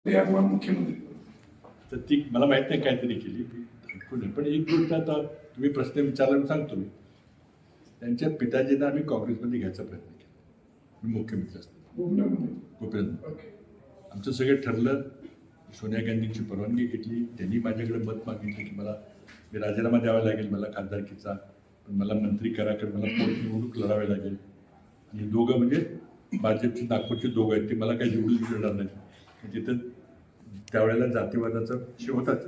मुख्यमंत्री तर ती मला माहित नाही काहीतरी केली पण एक गोष्ट आता तुम्ही प्रश्न विचारला सांगतो मी त्यांच्या पिताजींना आम्ही काँग्रेसमध्ये घ्यायचा प्रयत्न केला. मी मुख्यमंत्री असतो गोपीनाथ आमचं सगळं ठरलं. सोनिया गांधींची परवानगी घेतली. त्यांनी माझ्याकडे मत मागितलं की मला मी राजीनामा द्यावा लागेल मला खासदारकीचा, पण मला मंत्री करा कारण मला निवडणूक लढावी लागेल. आणि दोघं म्हणजे भाजपचे नागपूरचे दोघं आहेत ते मला काही निवडून मिळणार नाही. तिथं त्यावेळेला जातीवादाचा विषय होताच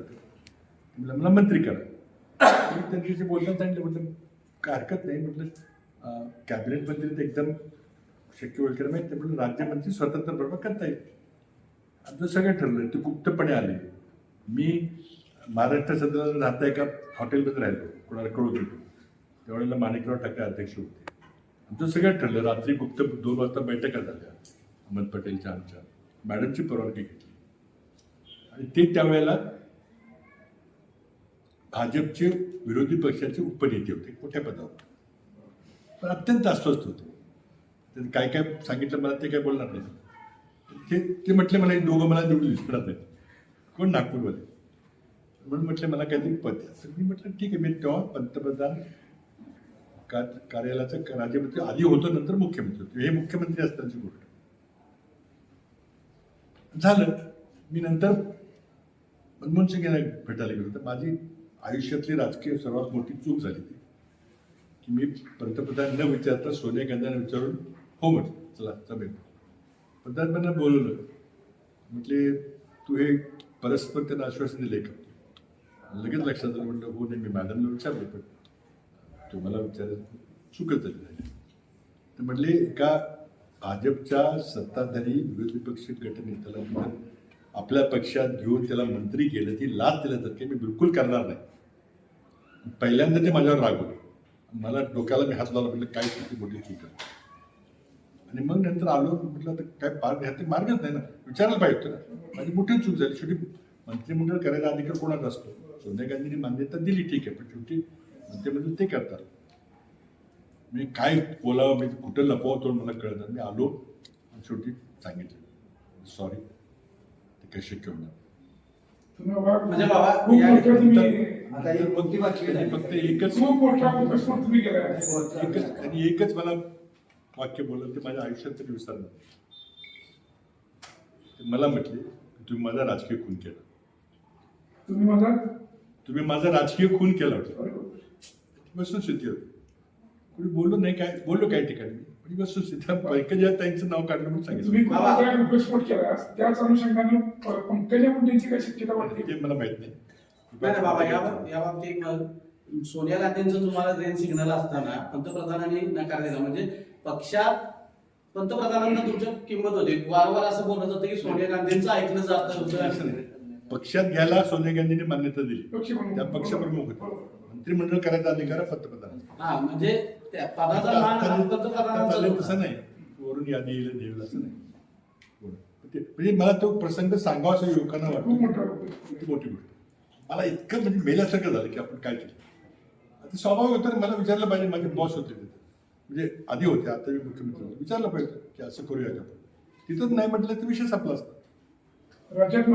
मला मंत्री करा. मी त्यांच्याशी बोलताना सांगितलं म्हटलं काय हरकत नाही म्हटलं कॅबिनेट मंत्री तर एकदम शक्य वगैरे माहिती म्हटलं राज्यमंत्री स्वतंत्र बरोबर करता येईल. आमचं सगळं ठरलं. ते गुप्तपणे आले. मी महाराष्ट्र सदनाला राहता एका हॉटेलमध्ये राहिलो कोणाला कळू देतो त्यावेळेला माणिकराव ठाकरे अध्यक्ष होते. आमचं सगळं ठरलं. रात्री गुप्त 2 वाजता बैठका झाल्या अहमद पटेलच्या आमच्या मॅडमची परवानगी घेतली आणि ते त्यावेळेला भाजपचे विरोधी पक्षाचे उपनेते होते मोठ्या पदावर पण अत्यंत अस्वस्थ होते. त्यांनी काय काय सांगितलं मला ते काय बोलणार नाही. ते म्हटले मला एक दोघं मला निवडून दिसणार नाही कोण नागपूरमध्ये म्हणून म्हटलं मला काहीतरी पद द्या. तर मी म्हटलं ठीक आहे. मी तेव्हा पंतप्रधान कार्यालयाचं राज्यमंत्री आधी होतो नंतर मुख्यमंत्री होतो. हे मुख्यमंत्री असतानाची गोष्ट झालं. मी नंतर मनमोहन सिंग यांना भेटायला गेलो तर माझी आयुष्यातली राजकीय सर्वात मोठी चूक झाली ती की मी पंतप्रधान न विचारता सोनिया गांधींना विचारून हो म्हटलं चला जमेल. पंतप्रधानांना बोलवलं म्हटले तू हे परस्पर त्यांना आश्वासन दिले का. लगेच लक्षात आलं म्हटलं हो नाही मी मॅडमला विचारलं पण तुम्हाला विचारायचं चुकत झाली नाही. तर म्हटले एका भाजपच्या सत्ताधारी विरोधी पक्ष गटनेत्याला आपल्या पक्षात घेऊन त्याला मंत्री केलं ती लाच दिल्यासारखे मी बिलकुल करणार नाही. पहिल्यांदा ते माझ्यावर रागवले. मला डोक्याला मी हात लावला म्हटलं काय किती मोठी चूक आहे. आणि मग नंतर आलो म्हटलं तर काय ह्यात मार्गच नाही ना विचारायला पाहिजे होतं ना. माझी मोठी चूक झाली. शेवटी मंत्रिमंडळ करायचा अधिकार कोणाचा असतो. सोनिया गांधींनी मान्यता दिली ठीक आहे पण शेवटी मंत्रिमंडळ ते करतात. मी काय बोलावं मी कुठं लपवावं तो मला कळत नाही. मी आलो आणि शेवटी सांगितलं सॉरी ते काही शक्य होणार म्हणजे फक्त एकच मला वाक्य बोललं ते माझ्या आयुष्यात तरी विसरणार. मला म्हटले तुम्ही माझा राजकीय खून केला. तुम्ही माझा राजकीय खून केला होता. वस्तुस्थिती होती. कोणी बोललो नाही काय बोललो काही ठिकाणी पण वस्तुस्थिती पंकजा ताईंचं नाव काढलं म्हणून सांगितलं. घटस्फोट केला त्याच अनुषंगाने पंकजा मुंडेंची काय शक्यता वाटते ते मला माहित नाही. बाबा या बाबतीत सोनिया गांधींचं तुम्हाला ग्रीन सिग्नल असताना पंतप्रधानांनी नकार दिला म्हणजे पक्षात पंतप्रधानांना तुमच्या किंमत होती. वारंवार असं बोलत होतं की सोनिया गांधींचं ऐकलं जातं. पक्षात घ्यायला सोनिया गांधींनी मान्यता दिली. त्या पक्षप्रमुख होते. मंत्रिमंडळ करायचा अधिकार पंतप्रधान. हा म्हणजे त्या पदाचा मान पंतप्रधानांचा तसं नाही वरून यादी येईल देईल असं नाही. म्हणजे मला तो प्रसंग सांगावा असं युवकांना वाटतो मोठी गोष्ट. मला इतकं म्हणजे मेल्यासारखं झालं की आपण काय केलं. आता स्वाभाविक होतं मला विचारलं पाहिजे. माझे बॉस होते तिथे म्हणजे आधी होते आता मी मुख्यमंत्री विचारलं पाहिजे की असं करूया का. तिथंच नाही म्हटलं तर विषय संपला असता. राज्यात